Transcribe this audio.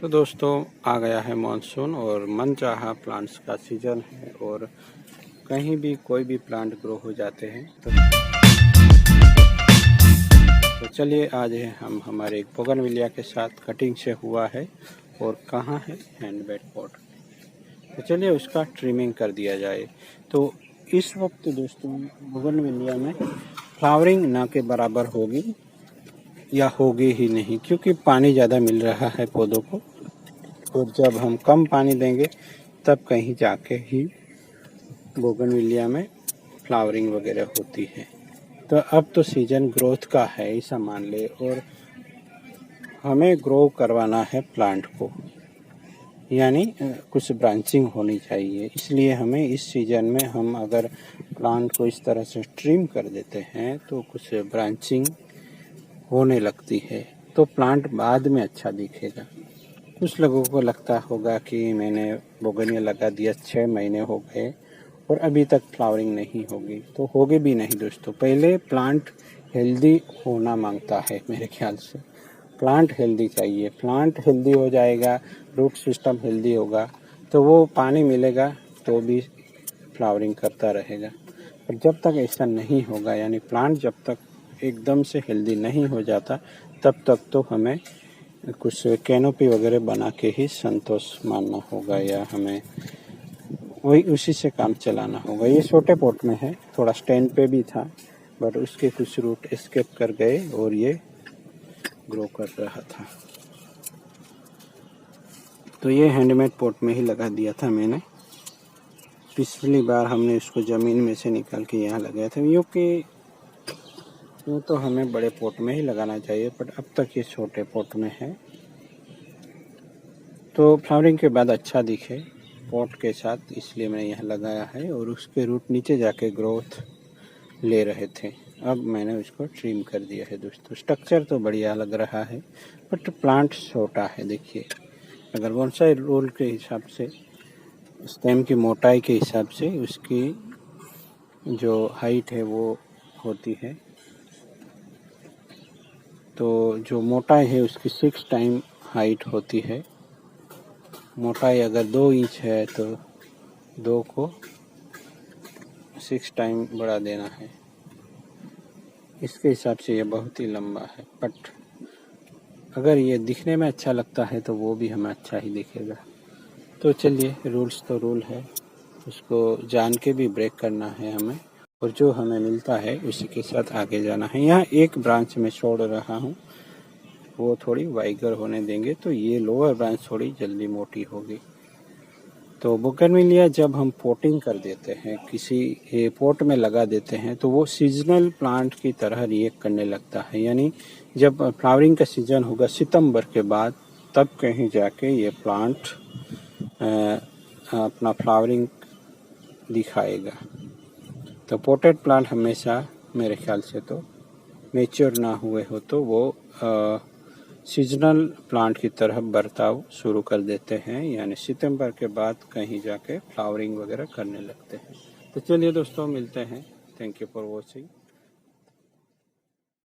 तो दोस्तों आ गया है मानसून और मनचाहा प्लांट्स का सीज़न है और कहीं भी कोई भी प्लांट ग्रो हो जाते हैं। तो चलिए आज हम हमारे एक बोगनविलिया के साथ कटिंग से हुआ है और कहाँ है हैंडमेड पॉट। तो चलिए उसका ट्रिमिंग कर दिया जाए। तो इस वक्त दोस्तों बोगनविलिया में फ्लावरिंग ना के बराबर होगी या होगी ही नहीं, क्योंकि पानी ज़्यादा मिल रहा है पौधों को, और जब हम कम पानी देंगे तब कहीं जाके ही बोगनविलिया में फ्लावरिंग वगैरह होती है। तो अब तो सीजन ग्रोथ का है ऐसा मान ले, और हमें ग्रो करवाना है प्लांट को, यानी कुछ ब्रांचिंग होनी चाहिए। इसलिए हमें इस सीजन में हम अगर प्लांट को इस तरह से ट्रिम कर देते हैं तो कुछ ब्रांचिंग होने लगती है, तो प्लांट बाद में अच्छा दिखेगा। कुछ लोगों को लगता होगा कि मैंने बोगनिया लगा दिया 6 महीने हो गए और अभी तक फ्लावरिंग नहीं होगी, तो होगी भी नहीं दोस्तों। पहले प्लांट हेल्दी होना मांगता है, मेरे ख्याल से प्लांट हेल्दी चाहिए। प्लांट हेल्दी हो जाएगा, रूट सिस्टम हेल्दी होगा, तो वो पानी मिलेगा तो भी फ्लावरिंग करता रहेगा। और जब तक ऐसा नहीं होगा, यानी प्लांट जब तक एकदम से हेल्दी नहीं हो जाता, तब तक तो हमें कुछ कैनोपी वगैरह बना के ही संतोष मानना होगा, या हमें वही उसी से काम चलाना होगा। ये छोटे पॉट में है, थोड़ा स्टैंड पे भी था, बट उसके कुछ रूट एस्केप कर गए और ये ग्रो कर रहा था। तो ये हैंडमेड पॉट में ही लगा दिया था मैंने। पिछली बार हमने इसको ज़मीन में से निकाल के यहाँ लगाया था, यूँ तो हमें बड़े पॉट में ही लगाना चाहिए, बट अब तक ये छोटे पॉट में है तो फ्लावरिंग के बाद अच्छा दिखे पॉट के साथ, इसलिए मैंने यहाँ लगाया है। और उसके रूट नीचे जाके ग्रोथ ले रहे थे, अब मैंने उसको ट्रिम कर दिया है दोस्तों। स्ट्रक्चर तो बढ़िया लग रहा है, बट प्लांट छोटा है। देखिए, अगर बोनसाई रोल के हिसाब से, स्टेम की मोटाई के हिसाब से उसकी जो हाइट है वो होती है, तो जो मोटाई है उसकी 6 टाइम हाइट होती है। मोटाई अगर 2 इंच है तो 2 को 6 टाइम बढ़ा देना है। इसके हिसाब से ये बहुत ही लंबा है, बट अगर ये दिखने में अच्छा लगता है तो वो भी हमें अच्छा ही दिखेगा। तो चलिए, रूल्स तो रूल है, उसको जान के भी ब्रेक करना है हमें, और जो हमें मिलता है उसी के साथ आगे जाना है। यहाँ एक ब्रांच में छोड़ रहा हूँ, वो थोड़ी वाइगर होने देंगे तो ये लोअर ब्रांच थोड़ी जल्दी मोटी होगी। तो बोगनविलिया जब हम पोटिंग कर देते हैं, किसी पॉट में लगा देते हैं, तो वो सीजनल प्लांट की तरह रिएक्ट करने लगता है। यानी जब फ्लावरिंग का सीजन होगा सितंबर के बाद, तब कहीं जाके ये प्लांट अपना फ्लावरिंग दिखाएगा। तो पोटेड प्लांट हमेशा मेरे ख्याल से तो मैच्योर ना हुए हो तो वो सीजनल प्लांट की तरह बर्ताव शुरू कर देते हैं, यानी सितंबर के बाद कहीं जाके फ्लावरिंग वगैरह करने लगते हैं। तो चलिए दोस्तों, मिलते हैं। Thank you for watching.